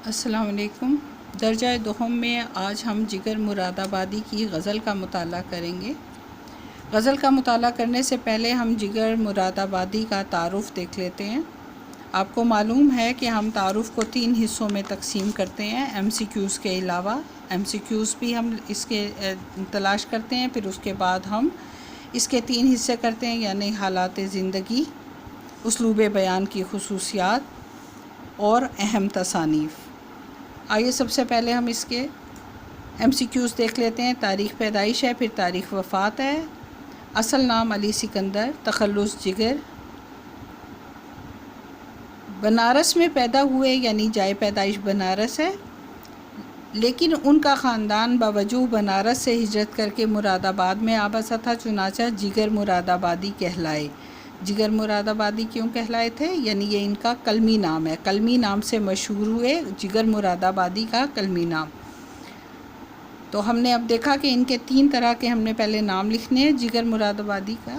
السلام علیکم۔ درجہ دوم میں آج ہم جگر مراد آبادی کی غزل کا مطالعہ کریں گے۔ غزل کا مطالعہ کرنے سے پہلے ہم جگر مراد آبادی کا تعارف دیکھ لیتے ہیں۔ آپ کو معلوم ہے کہ ہم تعارف کو 3 حصوں میں تقسیم کرتے ہیں، ایم سی کیوز کے علاوہ۔ ایم سی کیوز بھی ہم اس کے تلاش کرتے ہیں، پھر اس کے بعد ہم اس کے 3 حصے کرتے ہیں، یعنی حالات زندگی، اسلوب بیان کی خصوصیات اور اہم تصانیف۔ آئیے سب سے پہلے ہم اس کے ایم سی کیوز دیکھ لیتے ہیں۔ تاریخ پیدائش ہے، پھر تاریخ وفات ہے، اصل نام علی سکندر، تخلص جگر، بنارس میں پیدا ہوئے یعنی جائے پیدائش بنارس ہے، لیکن ان کا خاندان باوجود بنارس سے ہجرت کر کے مراد آباد میں آ بسا تھا، چنانچہ جگر مراد آبادی کہلائے۔ جگر مراد آبادی کیوں کہلائے تھے؟ یعنی یہ ان کا قلمی نام ہے، قلمی نام سے مشہور ہوئے، جگر مراد آبادی کا قلمی نام۔ تو ہم نے اب دیکھا کہ ان کے 3 طرح کے ہم نے پہلے نام لکھنے ہیں جگر مراد آبادی کا: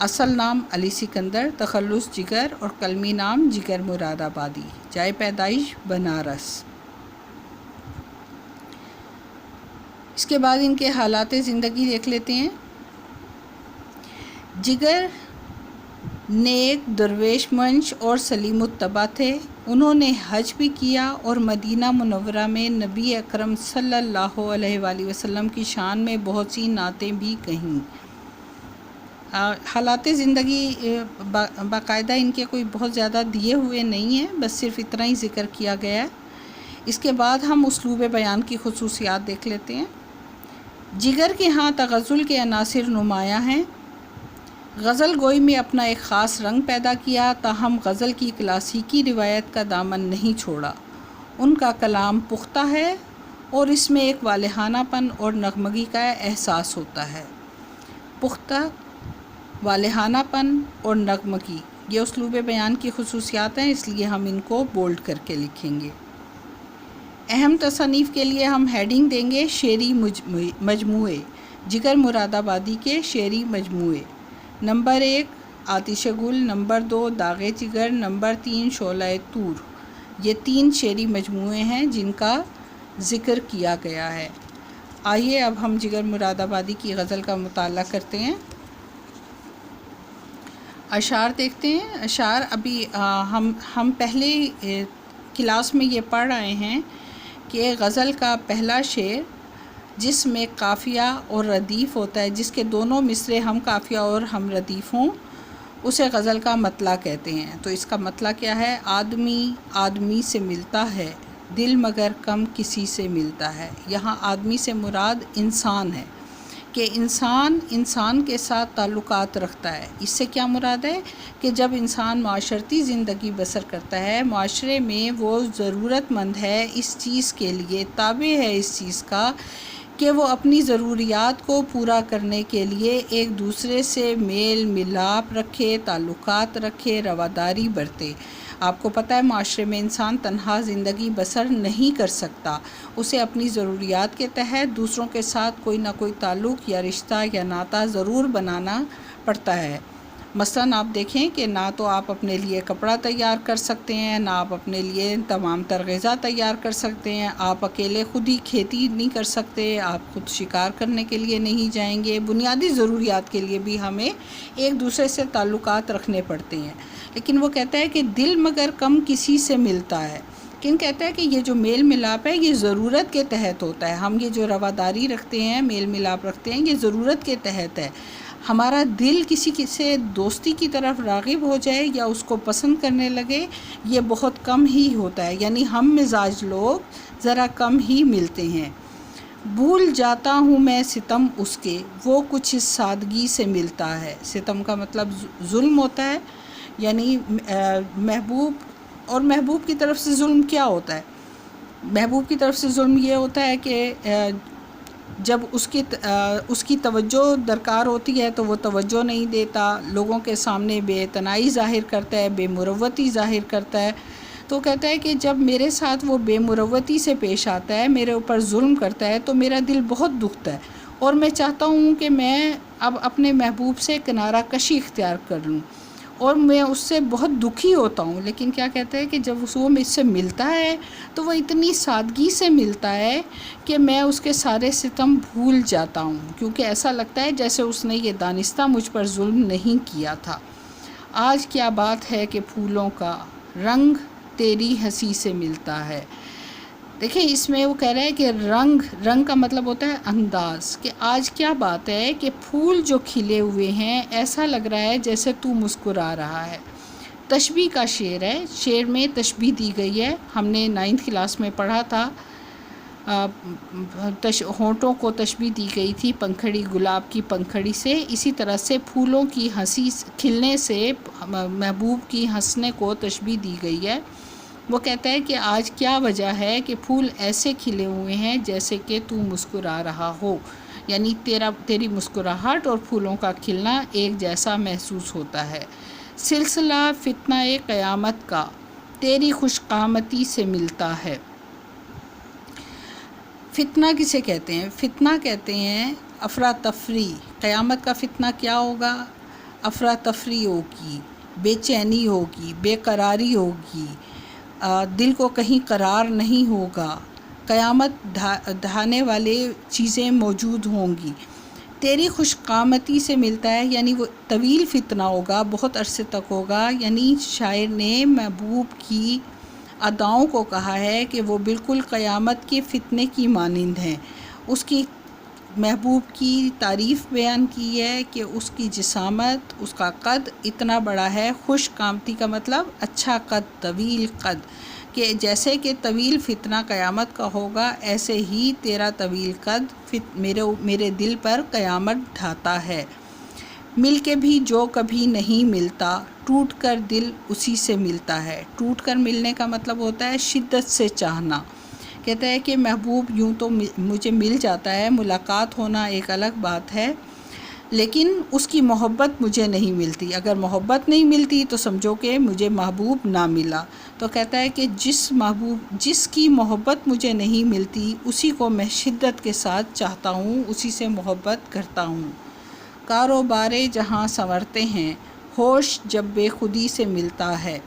اصل نام علی سکندر، تخلص جگر، اور قلمی نام جگر مراد آبادی، جائے پیدائش بنارس۔ اس کے بعد ان کے حالات زندگی دیکھ لیتے ہیں۔ جگر نیک، درویش منش اور سلیم الطبع تھے۔ انہوں نے حج بھی کیا اور مدینہ منورہ میں نبی اکرم صلی اللہ علیہ وآلہ وسلم کی شان میں بہت سی نعتیں بھی کہیں۔ حالات زندگی باقاعدہ ان کے کوئی بہت زیادہ دیے ہوئے نہیں ہیں، بس صرف اتنا ہی ذکر کیا گیا ہے۔ اس کے بعد ہم اسلوب بیان کی خصوصیات دیکھ لیتے ہیں۔ جگر کے ہاں تغزل کے عناصر نمایاں ہیں۔ غزل گوئی میں اپنا ایک خاص رنگ پیدا کیا، تاہم غزل کی کلاسیکی روایت کا دامن نہیں چھوڑا۔ ان کا کلام پختہ ہے اور اس میں ایک والہانہ پن اور نغمگی کا احساس ہوتا ہے۔ پختہ، والہانہ پن اور نغمگی، یہ اسلوب بیان کی خصوصیات ہیں، اس لیے ہم ان کو بولڈ کر کے لکھیں گے۔ اہم تصانیف کے لیے ہم ہیڈنگ دیں گے شعری مجموعے، جگر مراد آبادی کے شعری مجموعے۔ نمبر 1 آتش گل، نمبر 2 داغ جگر، نمبر 3 شعلہ طور۔ یہ 3 شعری مجموعے ہیں جن کا ذکر کیا گیا ہے۔ آئیے اب ہم جگر مراد آبادی کی غزل کا مطالعہ کرتے ہیں۔ اشعار دیکھتے ہیں۔ اشعار ابھی ہم پہلے کلاس میں یہ پڑھ رہے ہیں کہ غزل کا پہلا شعر جس میں قافیہ اور ردیف ہوتا ہے، جس کے دونوں مصرے ہم قافیہ اور ہم ردیف ہوں، اسے غزل کا مطلع کہتے ہیں۔ تو اس کا مطلع کیا ہے؟ آدمی آدمی سے ملتا ہے، دل مگر کم کسی سے ملتا ہے۔ یہاں آدمی سے مراد انسان ہے کہ انسان کے ساتھ تعلقات رکھتا ہے۔ اس سے کیا مراد ہے کہ جب انسان معاشرتی زندگی بسر کرتا ہے، معاشرے میں وہ ضرورت مند ہے، اس چیز کے لیے تابع ہے اس چیز کا کہ وہ اپنی ضروریات کو پورا کرنے کے لیے ایک دوسرے سے میل ملاپ رکھے، تعلقات رکھے، رواداری برتے۔ آپ کو پتہ ہے معاشرے میں انسان تنہا زندگی بسر نہیں کر سکتا، اسے اپنی ضروریات کے تحت دوسروں کے ساتھ کوئی نہ کوئی تعلق یا رشتہ یا ناطہ ضرور بنانا پڑتا ہے۔ مثلاً آپ دیکھیں کہ نہ تو آپ اپنے لیے کپڑا تیار کر سکتے ہیں، نہ آپ اپنے لیے تمام تر غذا تیار کر سکتے ہیں، آپ اکیلے خود ہی کھیتی نہیں کر سکتے، آپ خود شکار کرنے کے لیے نہیں جائیں گے۔ بنیادی ضروریات کے لیے بھی ہمیں ایک دوسرے سے تعلقات رکھنے پڑتے ہیں۔ لیکن وہ کہتا ہے کہ دل مگر کم کسی سے ملتا ہے۔ لیکن کہتا ہے کہ یہ جو میل ملاپ ہے یہ ضرورت کے تحت ہوتا ہے۔ ہم یہ جو رواداری رکھتے ہیں، میل ملاپ رکھتے ہیں، یہ ضرورت کے تحت ہے۔ ہمارا دل کسی سے دوستی کی طرف راغب ہو جائے یا اس کو پسند کرنے لگے، یہ بہت کم ہی ہوتا ہے، یعنی ہم مزاج لوگ ذرا کم ہی ملتے ہیں۔ بھول جاتا ہوں میں ستم اس کے، وہ کچھ اس سادگی سے ملتا ہے۔ ستم کا مطلب ظلم ہوتا ہے، یعنی محبوب کی طرف سے ظلم کیا ہوتا ہے؟ محبوب کی طرف سے ظلم یہ ہوتا ہے کہ جب اس کی توجہ درکار ہوتی ہے تو وہ توجہ نہیں دیتا، لوگوں کے سامنے بے اعتنائی ظاہر کرتا ہے، بے مروتی ظاہر کرتا ہے۔ تو کہتا ہے کہ جب میرے ساتھ وہ بے مروتی سے پیش آتا ہے، میرے اوپر ظلم کرتا ہے، تو میرا دل بہت دکھتا ہے اور میں چاہتا ہوں کہ میں اب اپنے محبوب سے کنارہ کشی اختیار کر لوں اور میں اس سے بہت دکھی ہوتا ہوں، لیکن کیا کہتے ہیں کہ جب وہ مجھ سے ملتا ہے تو وہ اتنی سادگی سے ملتا ہے کہ میں اس کے سارے ستم بھول جاتا ہوں، کیونکہ ایسا لگتا ہے جیسے اس نے یہ دانستہ مجھ پر ظلم نہیں کیا تھا۔ آج کیا بات ہے کہ پھولوں کا رنگ تیری ہنسی سے ملتا ہے۔ دیکھیں اس میں وہ کہہ رہا ہے کہ رنگ کا مطلب ہوتا ہے انداز، کہ آج کیا بات ہے کہ پھول جو کھلے ہوئے ہیں ایسا لگ رہا ہے جیسے تو مسکرا رہا ہے۔ تشبیہ کا شعر ہے، شعر میں تشبیہ دی گئی ہے، ہم نے 9th کلاس میں پڑھا تھا، ہونٹوں کو تشبیہ دی گئی تھی پنکھڑی، گلاب کی پنکھڑی سے، اسی طرح سے پھولوں کی ہنسی کھلنے سے محبوب کی ہنسنے کو تشبیہ دی گئی ہے۔ وہ کہتا ہے کہ آج کیا وجہ ہے کہ پھول ایسے کھلے ہوئے ہیں جیسے کہ تو مسکرا رہا ہو، یعنی تیری مسکراہٹ اور پھولوں کا کھلنا ایک جیسا محسوس ہوتا ہے۔ سلسلہ فتنہ قیامت کا تیری خوش قامتی سے ملتا ہے۔ فتنہ کسے کہتے ہیں؟ فتنہ کہتے ہیں افراتفری۔ قیامت کا فتنہ کیا ہوگا؟ افراتفری ہوگی، بے چینی ہوگی، بے قراری ہوگی، دل کو کہیں قرار نہیں ہوگا، قیامت ڈھانے والے چیزیں موجود ہوں گی۔ تیری خوش قامتی سے ملتا ہے، یعنی وہ طویل فتنہ ہوگا، بہت عرصے تک ہوگا، یعنی شاعر نے محبوب کی اداؤں کو کہا ہے کہ وہ بالکل قیامت کے فتنے کی مانند ہیں۔ اس کی محبوب کی تعریف بیان کی ہے کہ اس کی جسامت، اس کا قد اتنا بڑا ہے، خوش قامتی کا مطلب اچھا قد، طویل قد، کہ جیسے کہ طویل فتنہ قیامت کا ہوگا ایسے ہی تیرا طویل قد میرے دل پر قیامت ڈھاتا ہے۔ مل کے بھی جو کبھی نہیں ملتا، ٹوٹ کر دل اسی سے ملتا ہے۔ ٹوٹ کر ملنے کا مطلب ہوتا ہے شدت سے چاہنا۔ کہتا ہے کہ محبوب یوں تو مجھے مل جاتا ہے، ملاقات ہونا ایک الگ بات ہے، لیکن اس کی محبت مجھے نہیں ملتی۔ اگر محبت نہیں ملتی تو سمجھو کہ مجھے محبوب نہ ملا۔ تو کہتا ہے کہ جس کی محبت مجھے نہیں ملتی اسی کو میں شدت کے ساتھ چاہتا ہوں، اسی سے محبت کرتا ہوں۔ کاروبارے جہاں سنورتے ہیں، ہوش جب بے خودی سے ملتا ہے۔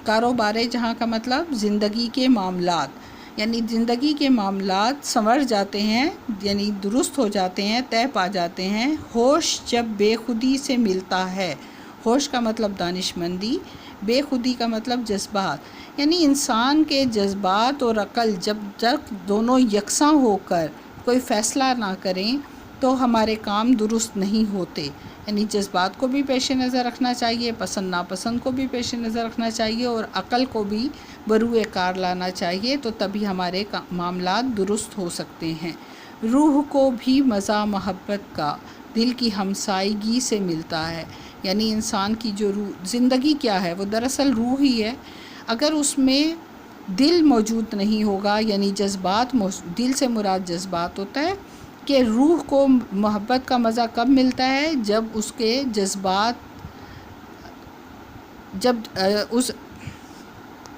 کاروبارے جہاں کا مطلب زندگی کے معاملات، یعنی زندگی کے معاملات سنور جاتے ہیں، یعنی درست ہو جاتے ہیں، طے پا جاتے ہیں۔ ہوش جب بے خودی سے ملتا ہے، ہوش کا مطلب دانش مندی، بے خودی کا مطلب جذبات، یعنی انسان کے جذبات اور عقل جب تک دونوں یکساں ہو کر کوئی فیصلہ نہ کریں تو ہمارے کام درست نہیں ہوتے۔ یعنی جذبات کو بھی پیش نظر رکھنا چاہیے، پسند ناپسند کو بھی پیش نظر رکھنا چاہیے، اور عقل کو بھی بروئے کار لانا چاہیے، تو تبھی ہمارے معاملات درست ہو سکتے ہیں۔ روح کو بھی مزہ محبت کا دل کی ہمسائیگی سے ملتا ہے، یعنی انسان کی جو روح، زندگی کیا ہے؟ وہ دراصل روح ہی ہے۔ اگر اس میں دل موجود نہیں ہوگا، یعنی جذبات، دل سے مراد جذبات ہوتا ہے، کہ روح کو محبت کا مزہ کب ملتا ہے؟ جب اس کے جذبات، جب